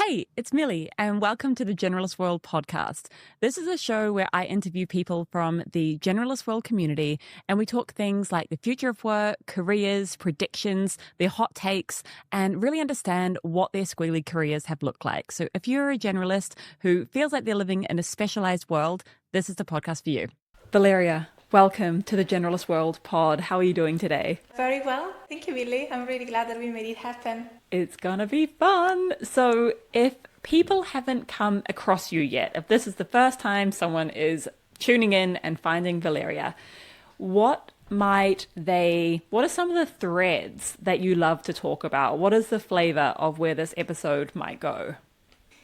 Hey, it's Millie, and welcome to the Generalist World podcast. This is a show where I interview people from the Generalist World community, and we talk things like the future of work, careers, predictions, their hot takes, and really understand what their squiggly careers have looked like. So if you're a generalist who feels like they're living in a specialized world, this is the podcast for you. Valeria, welcome to the Generalist World pod. How are you doing today? Very well. Thank you, Millie. I'm really glad that we made it happen. It's gonna be fun. So if people haven't come across you yet, if this is the first time someone is tuning in and finding Valeria, what are some of the threads that you love to talk about? What is the flavor of where this episode might go?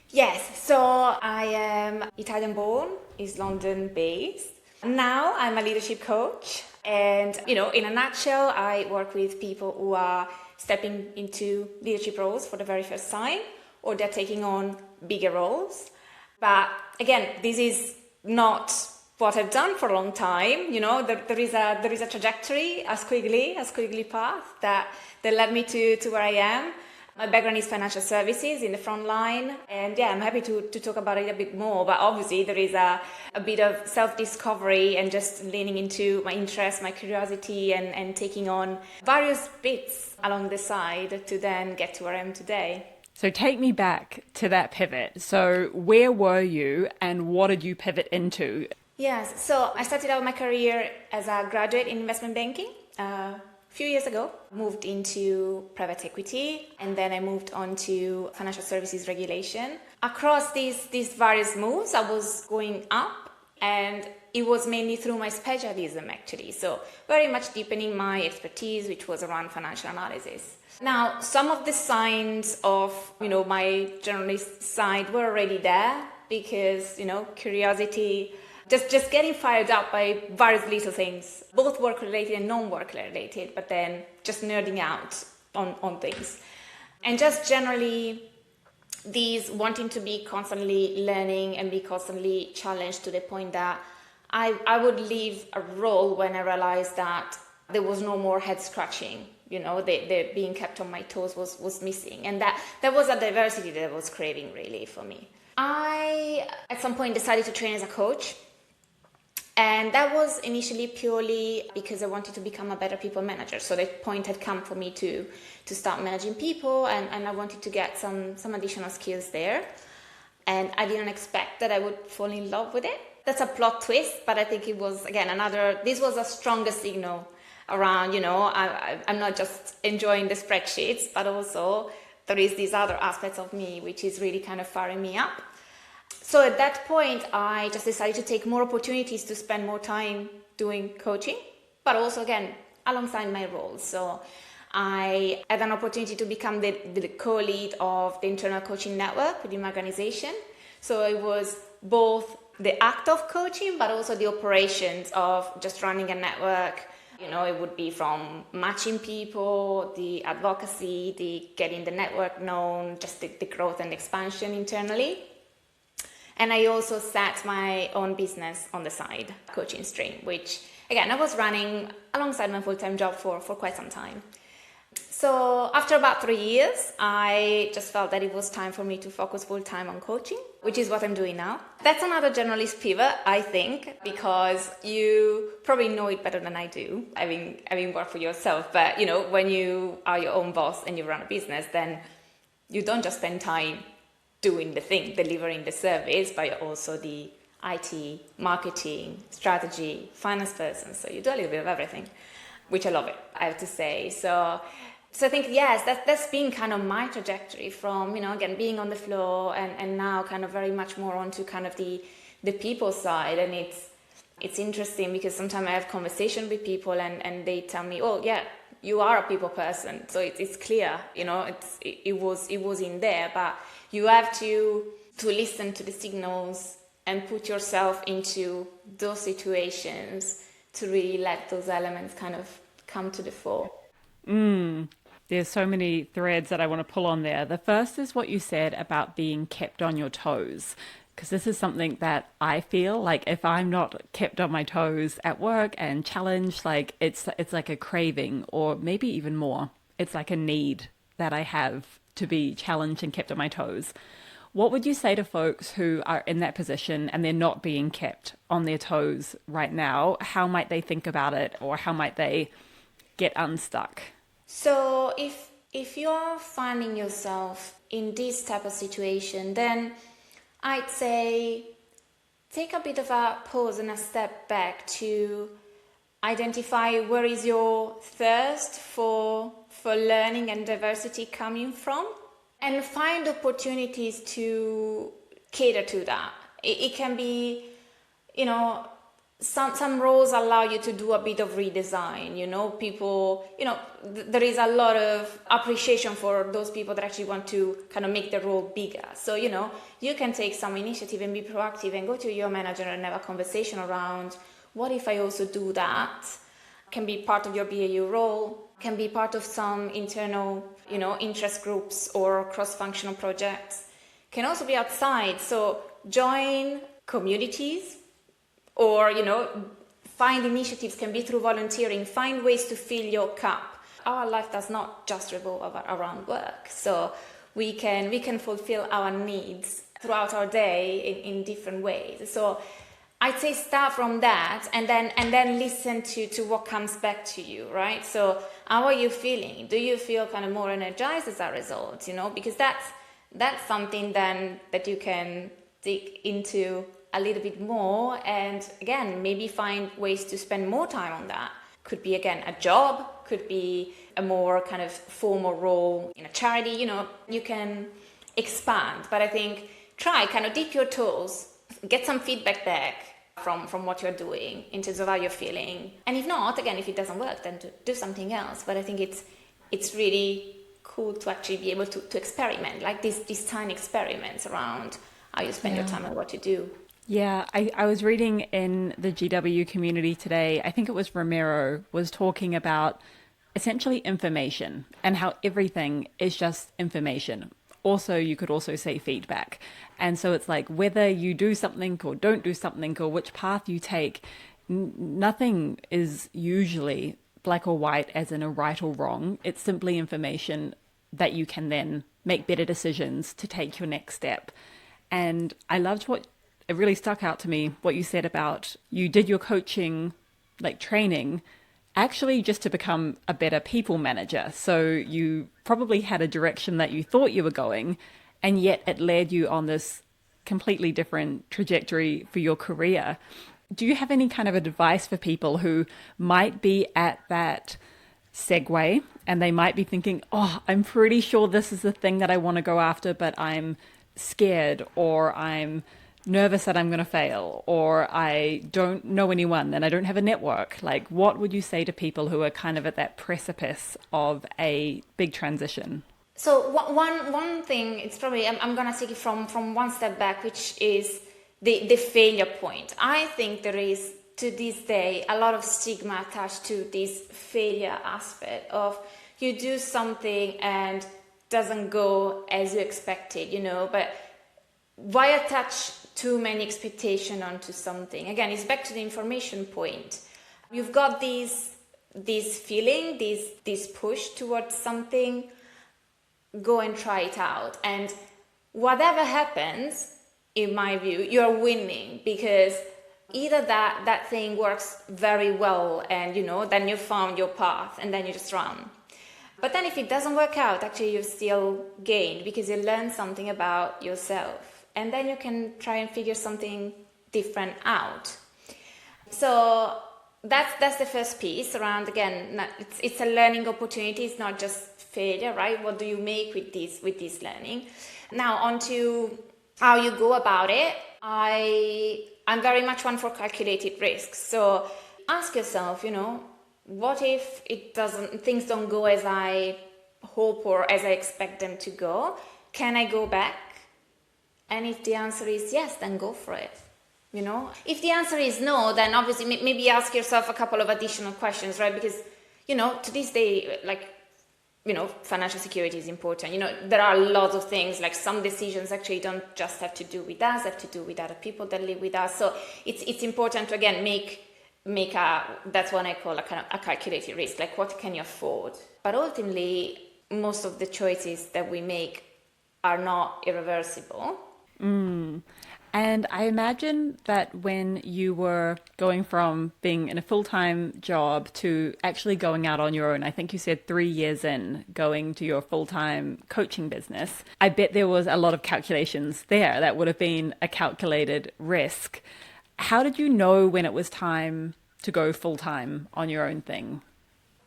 Yes, so I am Italian born, East London based. Now I'm a leadership coach. And, in a nutshell, I work with people who are stepping into leadership roles for the very first time, or they're taking on bigger roles. But again, this is not what I've done for a long time. There is a trajectory, a squiggly path that led me to where I am. My background is financial services in the front line, and I'm happy to talk about it a bit more, but obviously there is a bit of self-discovery and just leaning into my interests, my curiosity, and taking on various bits along the side to then get to where I am today. So take me back to that pivot. So where were you and what did you pivot into? Yes, so I started out my career as a graduate in investment banking. Few years ago, moved into private equity, and then I moved on to financial services regulation. Across these various moves, I was going up, and it was mainly through my specialism actually. So very much deepening my expertise, which was around financial analysis. Now, some of the signs of, my journalist side were already there because, curiosity, just getting fired up by various little things, both work-related and non-work related, but then just nerding out on things. And just generally these wanting to be constantly learning and be constantly challenged to the point that I would leave a role when I realized that there was no more head scratching. The being kept on my toes was missing. And that was a diversity that I was craving really for me. I, at some point, decided to train as a coach. And that was initially purely because I wanted to become a better people manager. So that point had come for me to start managing people, and I wanted to get some additional skills there. And I didn't expect that I would fall in love with it. That's a plot twist, but I think it was, again, this was a stronger signal around, I'm not just enjoying the spreadsheets, but also there is these other aspects of me, which is really kind of firing me up. So at that point, I just decided to take more opportunities to spend more time doing coaching, but also, again, alongside my role. So I had an opportunity to become the co-lead of the internal coaching network within my organization. So it was both the act of coaching, but also the operations of just running a network. It would be from matching people, the advocacy, the getting the network known, just the growth and expansion internally. And I also set my own business on the side, coaching stream, which, again, I was running alongside my full-time job for quite some time. So after about 3 years, I just felt that it was time for me to focus full-time on coaching, which is what I'm doing now. That's another generalist pivot, I think, because you probably know it better than I do, having worked for yourself. But, when you are your own boss and you run a business, then you don't just spend time doing the thing, delivering the service, but you're also the IT, marketing, strategy, finance person. So you do a little bit of everything, which I love it, I have to say. So I think, yes, that's been kind of my trajectory from, again, being on the floor and now kind of very much more onto kind of the people side. And it's interesting because sometimes I have conversation with people and they tell me, oh, yeah, you are a people person. So it's clear, it was in there, but you have to listen to the signals and put yourself into those situations to really let those elements kind of come to the fore. There's so many threads that I want to pull on there. The first is what you said about being kept on your toes, because this is something that I feel like if I'm not kept on my toes at work and challenged, it's like a craving, or maybe even more. It's like a need that I have to be challenged and kept on my toes. What would you say to folks who are in that position and they're not being kept on their toes right now? How might they think about it, or how might they get unstuck? So if you're finding yourself in this type of situation, then I'd say take a bit of a pause and a step back to identify where is your thirst for learning and diversity coming from, and find opportunities to cater to that. It can be, some roles allow you to do a bit of redesign, people, there is a lot of appreciation for those people that actually want to kind of make the role bigger. So, you can take some initiative and be proactive and go to your manager and have a conversation around, what if I also do that? Can be part of your BAU role, can be part of some internal, interest groups or cross-functional projects. Can also be outside. So join communities, or, find initiatives, can be through volunteering, find ways to fill your cup. Our life does not just revolve around work. So we can fulfill our needs throughout our day in different ways. So I'd say start from that and then listen to what comes back to you, right? So how are you feeling? Do you feel kind of more energized as a result? Because that's something then that you can dig into a little bit more, and again, maybe find ways to spend more time on that. Could be, again, a job, could be a more kind of formal role in a charity, you can expand. But I think try, kind of dip your toes, get some feedback back from what you're doing in terms of how you're feeling. And if not, again, if it doesn't work, then do something else. But I think it's really cool to actually be able to experiment, like these tiny experiments around how you spend your time and what you do. Yeah, I was reading in the GW community today, I think it was Romero, was talking about essentially information and how everything is just information. Also, you could also say feedback. And so it's like whether you do something or don't do something or which path you take, nothing is usually black or white as in a right or wrong. It's simply information that you can then make better decisions to take your next step. And I loved it really stuck out to me, what you said about you did your coaching, like training, actually just to become a better people manager. So you probably had a direction that you thought you were going, and yet it led you on this completely different trajectory for your career. Do you have any kind of advice for people who might be at that segue and they might be thinking, oh, I'm pretty sure this is the thing that I want to go after, but I'm scared, or I'm nervous that I'm going to fail, or I don't know anyone and I don't have a network? Like, what would you say to people who are kind of at that precipice of a big transition? So one thing, it's probably, I'm going to take it from one step back, which is the failure point. I think there is, to this day, a lot of stigma attached to this failure aspect of you do something and doesn't go as you expected, but why attach too many expectations onto something? Again, it's back to the information point. You've got this feeling, this push towards something, go and try it out. And whatever happens, in my view, you're winning, because either that thing works very well and, then you found your path and then you just run. But then if it doesn't work out, actually you've still gained, because you learned something about yourself. And then you can try and figure something different out. So that's the first piece around, again, it's a learning opportunity. It's not just failure, right? What do you make with this learning? Now on to how you go about it. I'm very much one for calculated risks. So ask yourself, what if things don't go as I hope or as I expect them to go? Can I go back? And if the answer is yes, then go for it. If the answer is no, then obviously maybe ask yourself a couple of additional questions, right? Because, to this day, financial security is important. There are lots of things, like some decisions actually don't just have to do with us, have to do with other people that live with us. So it's important to, again, that's what I call a kind of a calculated risk, like what can you afford? But ultimately, most of the choices that we make are not irreversible. And I imagine that when you were going from being in a full-time job to actually going out on your own, I think you said 3 years in going to your full-time coaching business, I bet there was a lot of calculations there. That would have been a calculated risk. How did you know when it was time to go full-time on your own thing?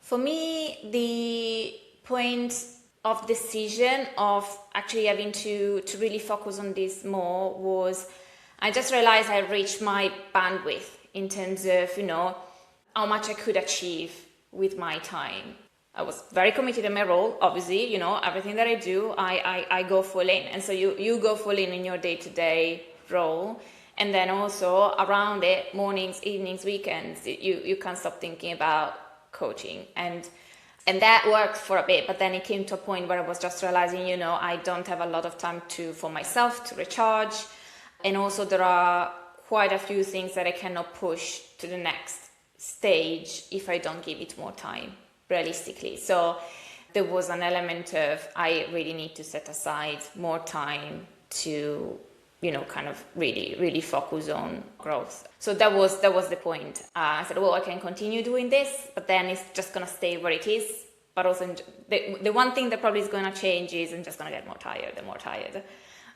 For me, the point of decision of actually having to really focus on this more was I just realized I reached my bandwidth in terms of, how much I could achieve with my time. I was very committed in my role, obviously, everything that I do, I go full in. And so you go full in your day-to-day role. And then also around it, mornings, evenings, weekends, you can't stop thinking about coaching. And that worked for a bit, but then it came to a point where I was just realizing, I don't have a lot of time for myself to recharge. And also there are quite a few things that I cannot push to the next stage if I don't give it more time, realistically. So there was an element of, I really need to set aside more time to, kind of really, really focus on growth. So that was the point. I said, well, I can continue doing this, but then it's just going to stay where it is. But also the one thing that probably is going to change is I'm just going to get more tired and more tired.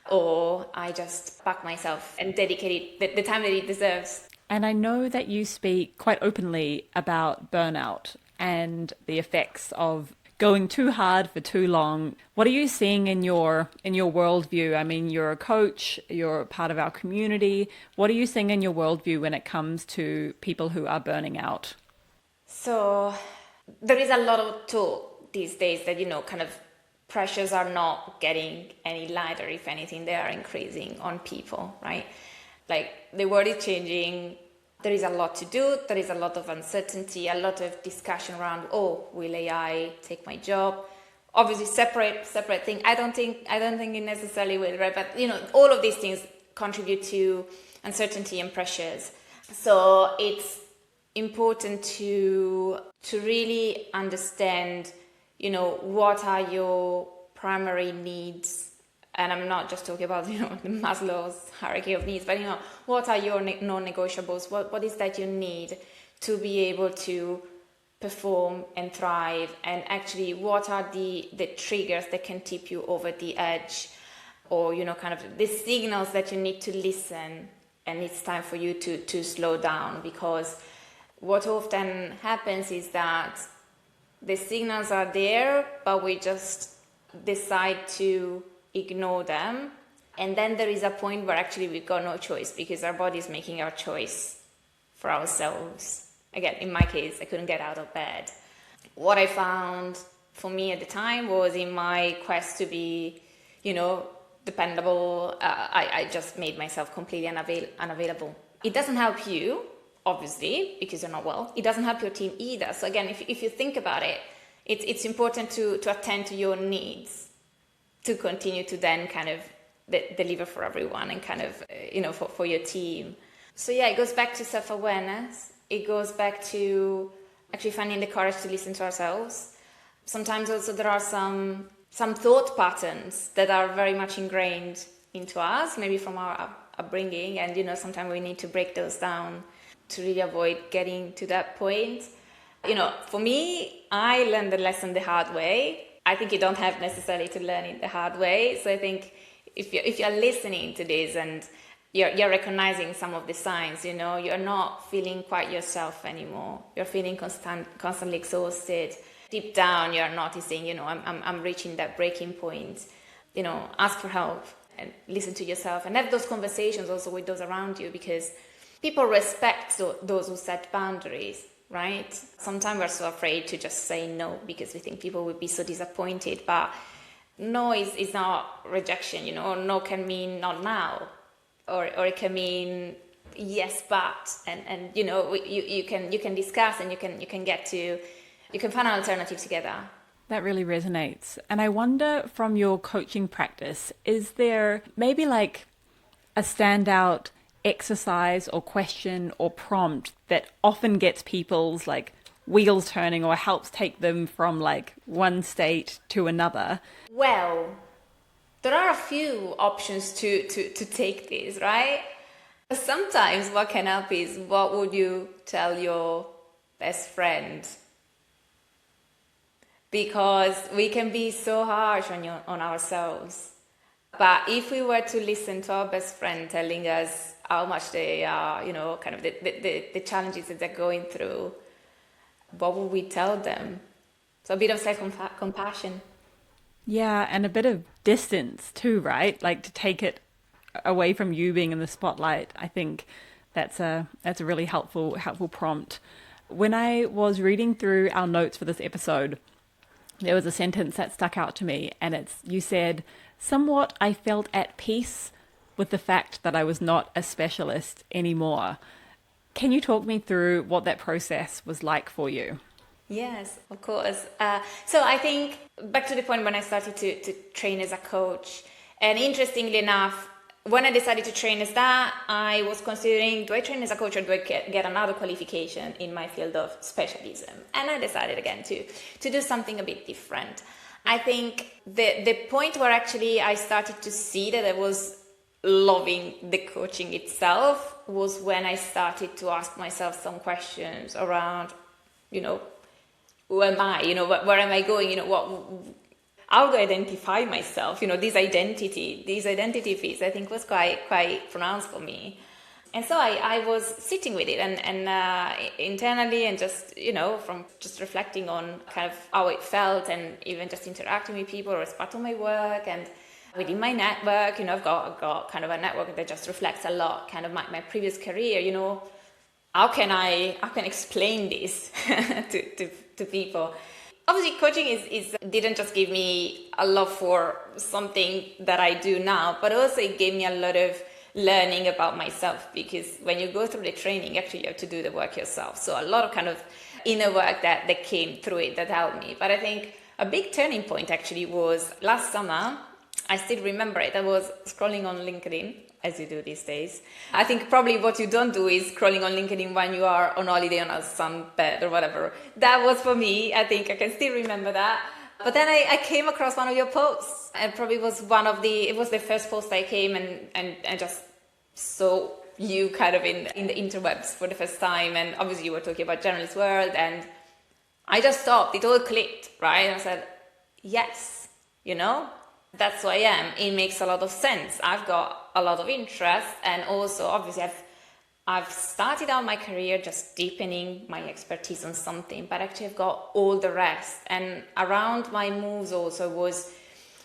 Or I just back myself and dedicate it the time that it deserves. And I know that you speak quite openly about burnout and the effects of going too hard for too long. What are you seeing in your worldview? I mean, you're a coach, you're part of our community. What are you seeing in your worldview when it comes to people who are burning out? So there is a lot of talk these days that, kind of pressures are not getting any lighter. If anything, they are increasing on people, right? Like the world is changing. There is a lot to do. There is a lot of uncertainty, a lot of discussion around, will AI take my job? Obviously, separate thing. I don't think it necessarily will, right? But all of these things contribute to uncertainty and pressures. So it's important to really understand, what are your primary needs. And I'm not just talking about, the Maslow's hierarchy of needs, but, what are your non-negotiables? What is that you need to be able to perform and thrive? And actually, what are the triggers that can tip you over the edge? Or, kind of the signals that you need to listen, and it's time for you to slow down. Because what often happens is that the signals are there, but we just decide to ignore them, and then there is a point where actually we've got no choice because our body is making our choice for ourselves. Again, in my case, I couldn't get out of bed. What I found for me at the time was, in my quest to be, dependable, I just made myself completely unavailable. It doesn't help you, obviously, because you're not well. It doesn't help your team either. So again, if you think about it, it's important to attend to your needs, to continue to then kind of deliver for everyone and kind of, for your team. So yeah, it goes back to self-awareness. It goes back to actually finding the courage to listen to ourselves. Sometimes also there are some thought patterns that are very much ingrained into us, maybe from our upbringing. And, sometimes we need to break those down to really avoid getting to that point. For me, I learned the lesson the hard way. I think you don't have necessarily to learn it the hard way. So I think if you're listening to this and you're recognizing some of the signs, you're not feeling quite yourself anymore. You're feeling constantly exhausted. Deep down, you're noticing, I'm reaching that breaking point. Ask for help and listen to yourself and have those conversations also with those around you, because people respect those who set boundaries. Right? Sometimes we're so afraid to just say no because we think people would be so disappointed. But no is not rejection, No can mean not now, or it can mean yes, but, and you can discuss and you can find an alternative together. That really resonates. And I wonder, from your coaching practice, is there maybe like a standout exercise or question or prompt that often gets people's like wheels turning or helps take them from like one state to another? Well, there are a few options to take this, right? Sometimes what can help is, what would you tell your best friend? Because we can be so harsh on ourselves. But if we were to listen to our best friend telling us how much they are, kind of the challenges that they're going through, what would we tell them? So a bit of self-compassion. Yeah, and a bit of distance too, right? Like to take it away from you being in the spotlight. I think that's a really helpful prompt. When I was reading through our notes for this episode, there was a sentence that stuck out to me, and you said, "Somewhat I felt at peace with the fact that I was not a specialist anymore." Can you talk me through what that process was like for you? Yes, of course. So I think back to the point when I started to train as a coach, and interestingly enough, when I decided to train as that, I was considering, do I train as a coach or do I get another qualification in my field of specialism? And I decided again to do something a bit different. I think the point where actually I started to see that I was loving the coaching itself was when I started to ask myself some questions around, who am I? Where am I going? How do I identify myself? This identity piece, I think was quite pronounced for me. And so I was sitting with it and internally, and just, from just reflecting on kind of how it felt, and even just interacting with people as part of my work and within my network. I've got kind of a network that just reflects a lot, kind of my previous career. How can I explain this to people? Obviously, coaching didn't just give me a love for something that I do now, but also it gave me a lot of learning about myself, because when you go through the training, actually you have to do the work yourself. So a lot of kind of inner work that came through it that helped me. But I think a big turning point actually was last summer. I still remember it. I was scrolling on LinkedIn, as you do these days. I think probably what you don't do is scrolling on LinkedIn when you are on holiday on a sunbed or whatever. That was for me. I think I can still remember that. But then I came across one of your posts, and probably was it was the first post I came and just saw you kind of in the interwebs for the first time. And obviously you were talking about Generalist World, and I just stopped. It all clicked, right? And I said, yes, that's who I am. It makes a lot of sense. I've got a lot of interest, and also obviously I've started out my career just deepening my expertise on something, but actually I've got all the rest. And around my moves also was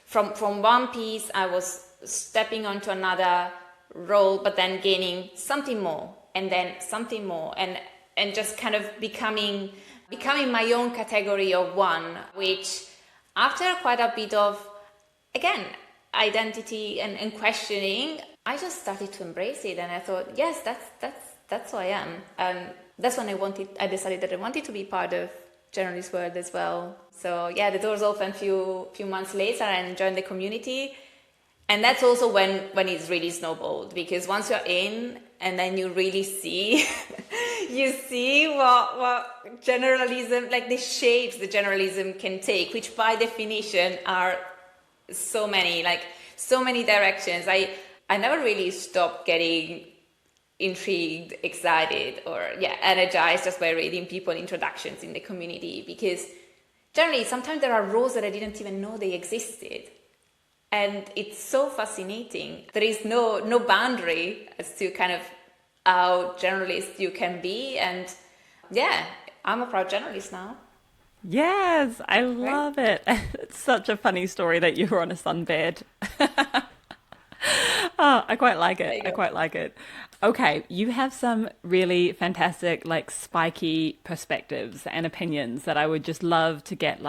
from one piece, I was stepping onto another role, but then gaining something more, and then something more, and just kind of becoming my own category of one, which after quite a bit of, again, identity and questioning, I just started to embrace it, and I thought, yes, that's who I am. And that's when I decided that I wanted to be part of Generalist World as well. So yeah, the doors opened a few months later, and joined the community. And that's also when it's really snowballed, because once you're in, and then you really see what generalism, like the shapes the generalism can take, which by definition are so many directions. I never really stopped getting intrigued, excited, or energized just by reading people introductions in the community, because generally sometimes there are roles that I didn't even know they existed, and it's so fascinating. There is no boundary as to kind of how generalist you can be, and I'm a proud generalist now. Yes, I love it. It's such a funny story that you were on a sunbed. Oh, I quite like it. I quite like it. Okay, you have some really fantastic, like spiky perspectives and opinions that I would just love to get,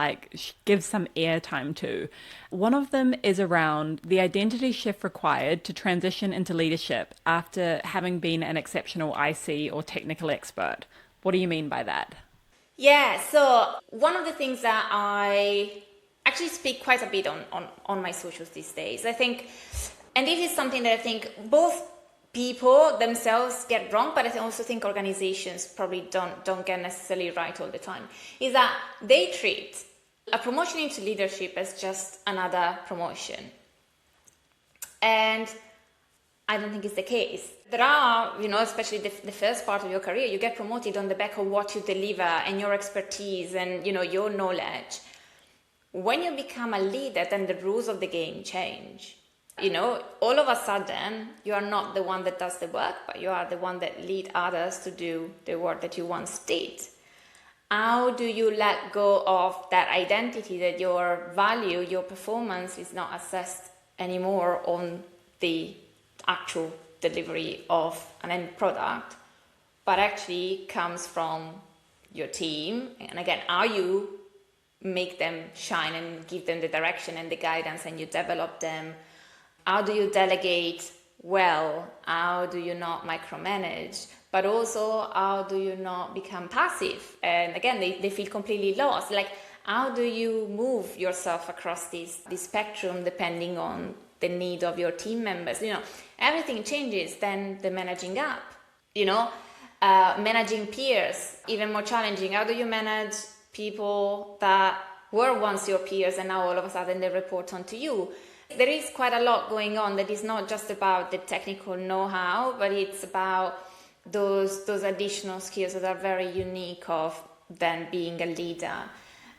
give some airtime to. One of them is around the identity shift required to transition into leadership after having been an exceptional IC or technical expert. What do you mean by that? Yeah, so one of the things that I actually speak quite a bit on my socials these days, I think, and this is something that I think both people themselves get wrong, but I also think organizations probably don't get necessarily right all the time, is that they treat a promotion into leadership as just another promotion. And I don't think it's the case. There are, especially the first part of your career, you get promoted on the back of what you deliver and your expertise and, your knowledge. When you become a leader, then the rules of the game change. All of a sudden, you are not the one that does the work, but you are the one that lead others to do the work that you once did. How do you let go of that identity that your value, your performance is not assessed anymore on the actual delivery of an end product, but actually comes from your team? And again, how you make them shine and give them the direction and the guidance, and you develop them. How do you delegate well? How do you not micromanage? But also, how do you not become passive? And again, they feel completely lost. Like, how do you move yourself across this spectrum depending on the need of your team members? Everything changes. Then the managing up, managing peers, even more challenging. How do you manage people that were once your peers and now all of a sudden they report onto you? There is quite a lot going on that is not just about the technical know-how, but it's about those additional skills that are very unique of then being a leader.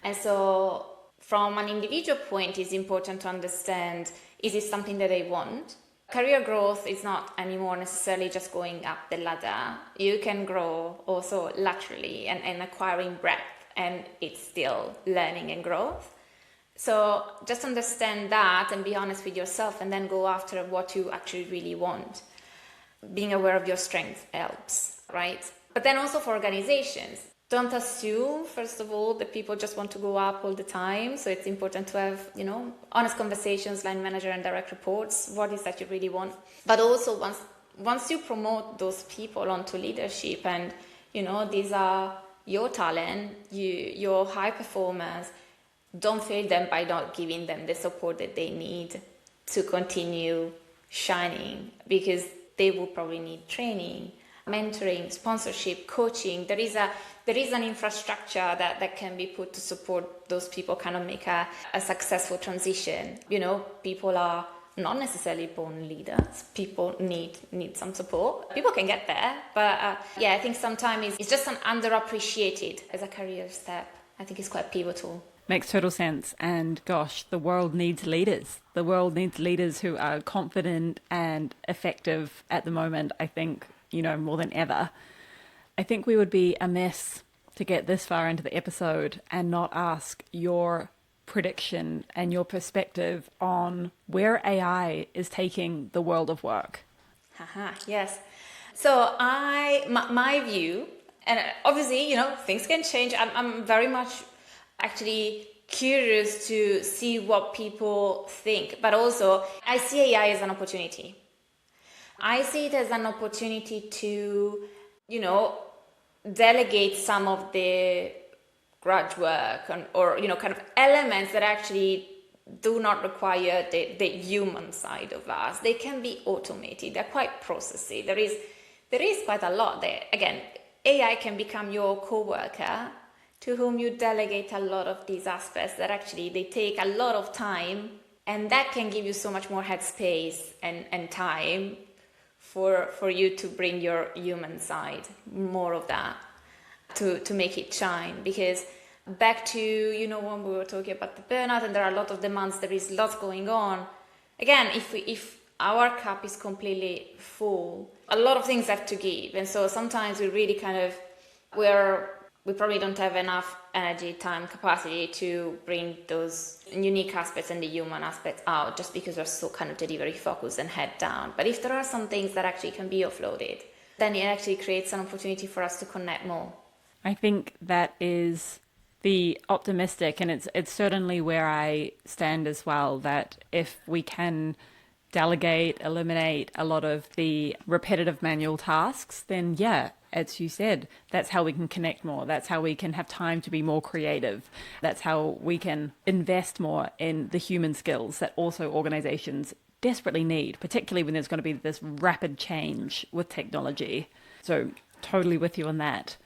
And so from an individual point, it's important to understand, is it something that they want? Career growth is not anymore necessarily just going up the ladder. You can grow also laterally and acquiring breadth, and it's still learning and growth. So just understand that and be honest with yourself, and then go after what you actually really want. Being aware of your strengths helps, right? But then also for organizations, don't assume, first of all, that people just want to go up all the time. So it's important to have, honest conversations, line manager and direct reports. What is that you really want? But also once you promote those people onto leadership, and, these are your talent, your high performers, don't fail them by not giving them the support that they need to continue shining, because they will probably need training, mentoring, sponsorship, coaching. There is an infrastructure that can be put to support those people kind of make a successful transition. People are not necessarily born leaders. People need some support. People can get there, but I think sometimes it's just an underappreciated as a career step. I think it's quite pivotal. Makes total sense. And gosh, the world needs leaders. The world needs leaders who are confident and effective at the moment, I think, more than ever. I think we would be amiss to get this far into the episode and not ask your prediction and your perspective on where AI is taking the world of work. Yes. So my view, and obviously, things can change. I'm very much actually curious to see what people think, but also I see AI as an opportunity. I see it as an opportunity to, delegate some of the grudge work or kind of elements that actually do not require the human side of us. They can be automated. They're quite processy. There is quite a lot there. Again, AI can become your co-worker to whom you delegate a lot of these aspects that actually they take a lot of time, and that can give you so much more headspace and time for you to bring your human side, more of that, to make it shine. Because back to, when we were talking about the burnout and there are a lot of demands, there is lots going on. Again, if our cup is completely full, a lot of things have to give. And so sometimes we really we probably don't have enough energy, time, capacity to bring those unique aspects and the human aspects out, just because we're so kind of delivery focused and head down. But if there are some things that actually can be offloaded, then it actually creates an opportunity for us to connect more. I think that is the optimistic, and it's certainly where I stand as well, that if we can delegate, eliminate a lot of the repetitive manual tasks, then as you said, that's how we can connect more. That's how we can have time to be more creative. That's how we can invest more in the human skills that also organizations desperately need, particularly when there's going to be this rapid change with technology. So totally with you on that.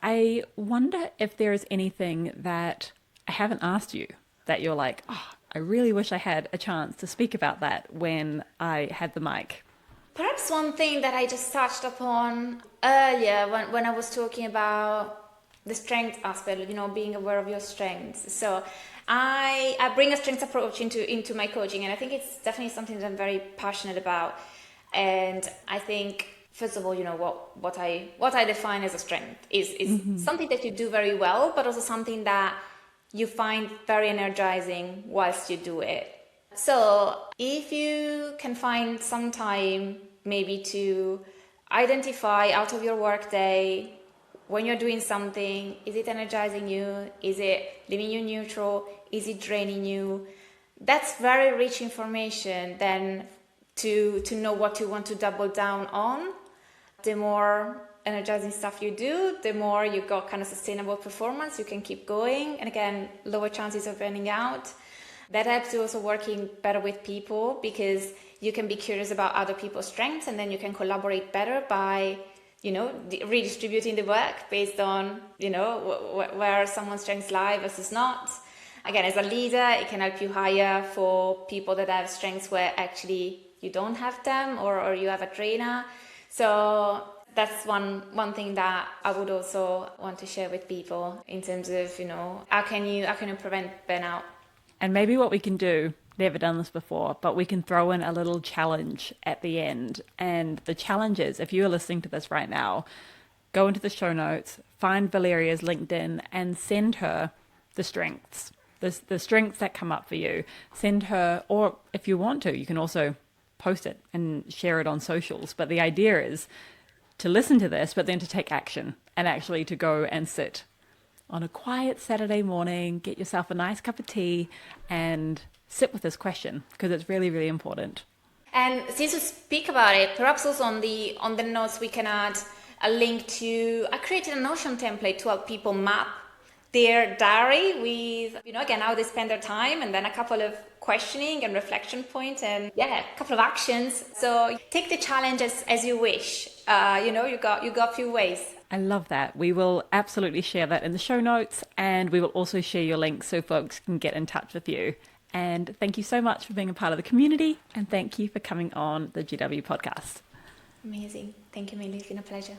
I wonder if there is anything that I haven't asked you that you're like, oh, I really wish I had a chance to speak about that when I had the mic. Perhaps one thing that I just touched upon earlier when I was talking about the strength aspect, being aware of your strengths. So I bring a strengths approach into my coaching, and I think it's definitely something that I'm very passionate about. And I think, first of all, what I define as a strength is something that you do very well, but also something that you find very energizing whilst you do it. So if you can find some time maybe to identify out of your workday when you're doing something, is it energizing you? Is it leaving you neutral? Is it draining you? That's very rich information then to know what you want to double down on. The more energizing stuff you do, the more you got kind of sustainable performance, you can keep going, and again, lower chances of burning out. That helps you also working better with people, because you can be curious about other people's strengths, and then you can collaborate better by, redistributing the work based on, where someone's strengths lie versus not. Again, as a leader, it can help you hire for people that have strengths where actually you don't have them, or you have a trainer. So that's one thing that I would also want to share with people in terms of, how can you prevent burnout? And maybe what we can do, never done this before, but we can throw in a little challenge at the end. And the challenge is, if you are listening to this right now, go into the show notes, find Valeria's LinkedIn and send her the strengths, the strengths that come up for you. Send her, or if you want to, you can also post it and share it on socials. But the idea is to listen to this, but then to take action and actually to go and sit on a quiet Saturday morning, get yourself a nice cup of tea and sit with this question, because it's really, really important. And since we speak about it, perhaps also on the notes we can add a link to, I created a Notion template to help people map their diary with, again, how they spend their time, and then a couple of questioning and reflection points, and a couple of actions. So take the challenge as you wish. You got a few ways. I love that. We will absolutely share that in the show notes, and we will also share your links so folks can get in touch with you. And thank you so much for being a part of the community, and thank you for coming on the GW podcast. Amazing. Thank you, Millie. It's been a pleasure.